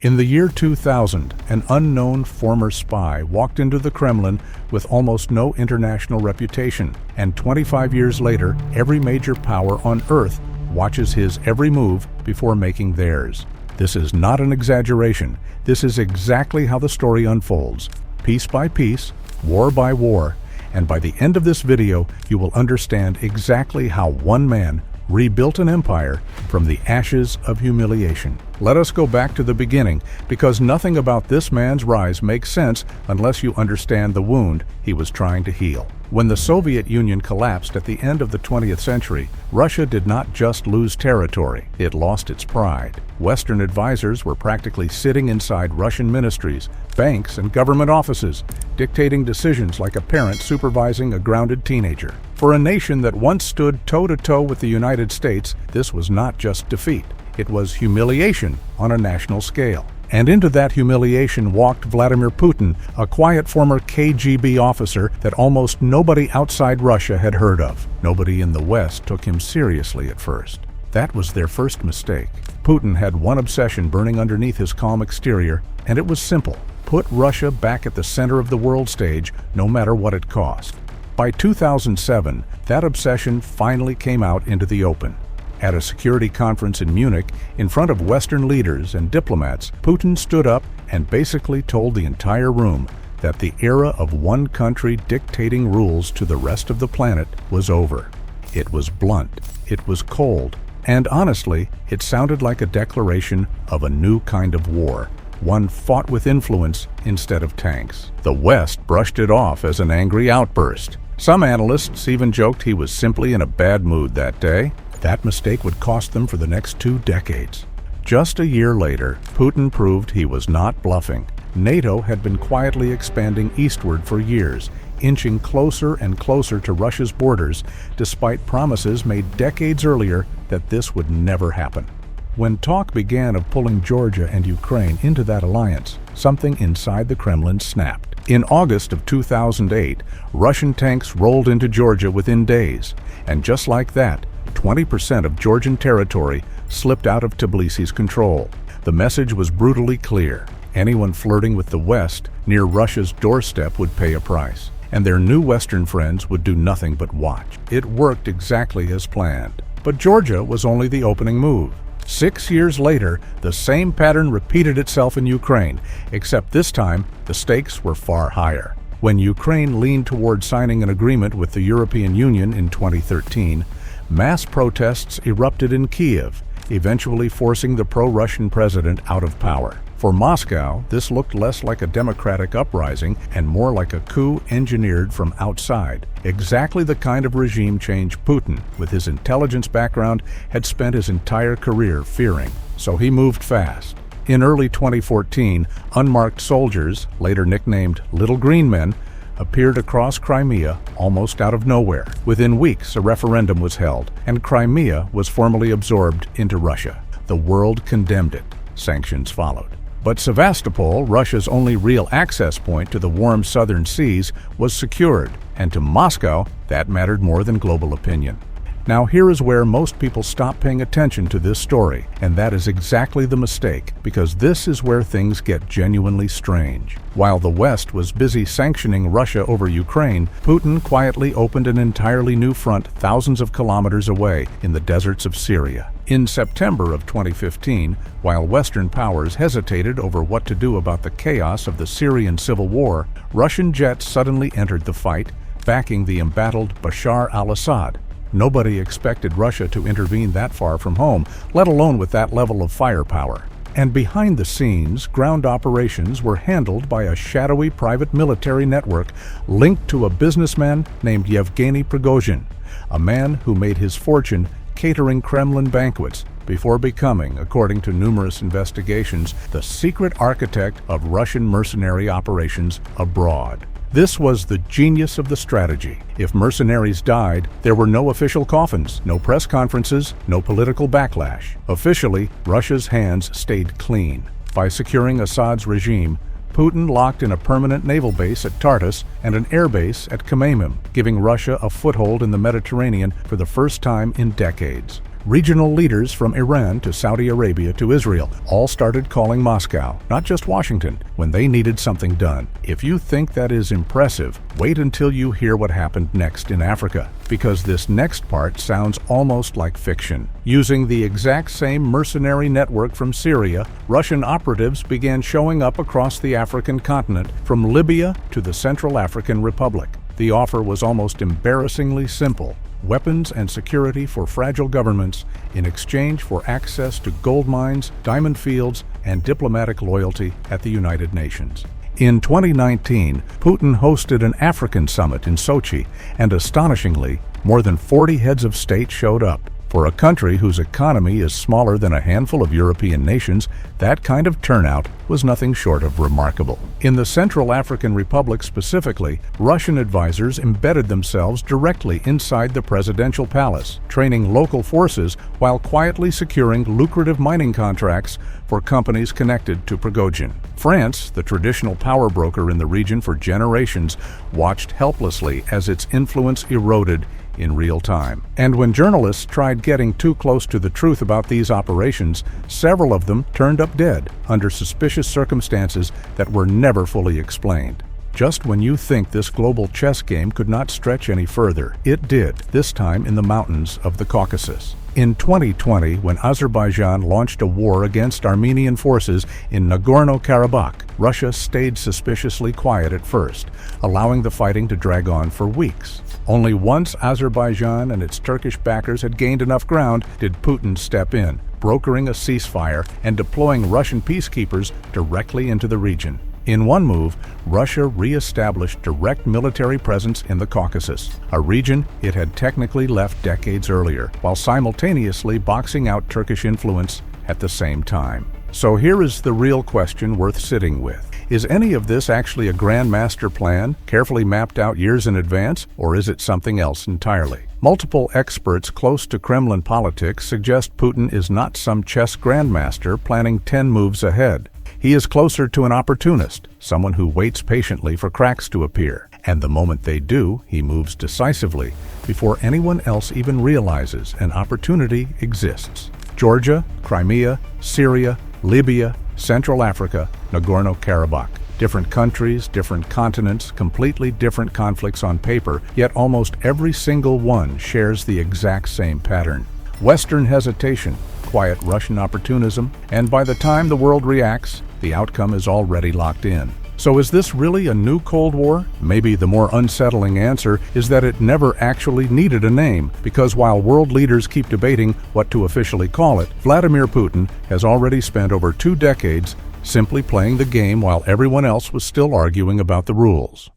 In the year 2000, an unknown former spy walked into the Kremlin with almost no international reputation, and 25 years later, every major power on Earth watches his every move before making theirs. This is not an exaggeration. This is exactly how the story unfolds, piece by piece, war by war, and by the end of this video, you will understand exactly how one man rebuilt an empire from the ashes of humiliation. Let us go back to the beginning, because nothing about this man's rise makes sense unless you understand the wound he was trying to heal. When the Soviet Union collapsed at the end of the 20th century, Russia did not just lose territory, it lost its pride. Western advisors were practically sitting inside Russian ministries, banks, and government offices, dictating decisions like a parent supervising a grounded teenager. For a nation that once stood toe-to-toe with the United States, this was not just defeat. It was humiliation on a national scale. And into that humiliation walked Vladimir Putin, a quiet former KGB officer that almost nobody outside Russia had heard of. Nobody in the West took him seriously at first. That was their first mistake. Putin had one obsession burning underneath his calm exterior, and it was simple: put Russia back at the center of the world stage, no matter what it cost. By 2007, that obsession finally came out into the open. At a security conference in Munich, in front of Western leaders and diplomats, Putin stood up and basically told the entire room that the era of one country dictating rules to the rest of the planet was over. It was blunt, it was cold, and honestly, it sounded like a declaration of a new kind of war, one fought with influence instead of tanks. The West brushed it off as an angry outburst. Some analysts even joked he was simply in a bad mood that day. That mistake would cost them for the next 2 decades. Just a year later, Putin proved he was not bluffing. NATO had been quietly expanding eastward for years, inching closer and closer to Russia's borders, despite promises made decades earlier that this would never happen. When talk began of pulling Georgia and Ukraine into that alliance, something inside the Kremlin snapped. In August of 2008, Russian tanks rolled into Georgia within days, and just like that, 20% of Georgian territory slipped out of Tbilisi's control. The message was brutally clear: anyone flirting with the West near Russia's doorstep would pay a price, and their new Western friends would do nothing but watch. It worked exactly as planned. But Georgia was only the opening move. 6 years later, the same pattern repeated itself in Ukraine, except this time the stakes were far higher. When Ukraine leaned toward signing an agreement with the European Union in 2013, mass protests erupted in Kiev, eventually forcing the pro-Russian president out of power. For Moscow, this looked less like a democratic uprising and more like a coup engineered from outside, exactly the kind of regime change Putin, with his intelligence background, had spent his entire career fearing. So he moved fast. In early 2014, unmarked soldiers, later nicknamed Little Green Men, appeared across Crimea almost out of nowhere. Within weeks, a referendum was held, and Crimea was formally absorbed into Russia. The world condemned it. Sanctions followed. But Sevastopol, Russia's only real access point to the warm southern seas, was secured, and to Moscow, that mattered more than global opinion. Now here is where most people stop paying attention to this story, and that is exactly the mistake, because this is where things get genuinely strange. While the West was busy sanctioning Russia over Ukraine, Putin quietly opened an entirely new front thousands of kilometers away in the deserts of Syria. In September of 2015, while Western powers hesitated over what to do about the chaos of the Syrian civil war, Russian jets suddenly entered the fight, backing the embattled Bashar al-Assad. Nobody expected Russia to intervene that far from home, let alone with that level of firepower. And behind the scenes, ground operations were handled by a shadowy private military network linked to a businessman named Yevgeny Prigozhin, a man who made his fortune catering Kremlin banquets before becoming, according to numerous investigations, the secret architect of Russian mercenary operations abroad. This was the genius of the strategy. If mercenaries died, there were no official coffins, no press conferences, no political backlash. Officially, Russia's hands stayed clean. By securing Assad's regime, Putin locked in a permanent naval base at Tartus and an air base at Khmeimim, giving Russia a foothold in the Mediterranean for the first time in decades. Regional leaders from Iran to Saudi Arabia to Israel all started calling Moscow, not just Washington, when they needed something done. If you think that is impressive, wait until you hear what happened next in Africa, because this next part sounds almost like fiction. Using the exact same mercenary network from Syria, Russian operatives began showing up across the African continent, from Libya to the Central African Republic. The offer was almost embarrassingly simple: weapons and security for fragile governments in exchange for access to gold mines, diamond fields, and diplomatic loyalty at the United Nations. In 2019, Putin hosted an African summit in Sochi, and astonishingly, more than 40 heads of state showed up. For a country whose economy is smaller than a handful of European nations, that kind of turnout was nothing short of remarkable. In the Central African Republic specifically, Russian advisors embedded themselves directly inside the presidential palace, training local forces while quietly securing lucrative mining contracts for companies connected to Prigozhin. France, the traditional power broker in the region for generations, watched helplessly as its influence eroded in real time. And when journalists tried getting too close to the truth about these operations, several of them turned up dead under suspicious circumstances that were never fully explained. Just when you think this global chess game could not stretch any further, it did, this time in the mountains of the Caucasus. In 2020, when Azerbaijan launched a war against Armenian forces in Nagorno-Karabakh, Russia stayed suspiciously quiet at first, allowing the fighting to drag on for weeks. Only once Azerbaijan and its Turkish backers had gained enough ground did Putin step in, brokering a ceasefire and deploying Russian peacekeepers directly into the region. In one move, Russia re-established direct military presence in the Caucasus, a region it had technically left decades earlier, while simultaneously boxing out Turkish influence at the same time. So here is the real question worth sitting with. Is any of this actually a grand master plan, carefully mapped out years in advance, or is it something else entirely? Multiple experts close to Kremlin politics suggest Putin is not some chess grandmaster planning 10 moves ahead. He is closer to an opportunist, someone who waits patiently for cracks to appear. And the moment they do, he moves decisively, before anyone else even realizes an opportunity exists. Georgia, Crimea, Syria, Libya, Central Africa, Nagorno-Karabakh. Different countries, different continents, completely different conflicts on paper, yet almost every single one shares the exact same pattern. Western hesitation, quiet Russian opportunism, and by the time the world reacts, the outcome is already locked in. So is this really a new Cold War? Maybe the more unsettling answer is that it never actually needed a name, because while world leaders keep debating what to officially call it, Vladimir Putin has already spent over 2 decades simply playing the game while everyone else was still arguing about the rules.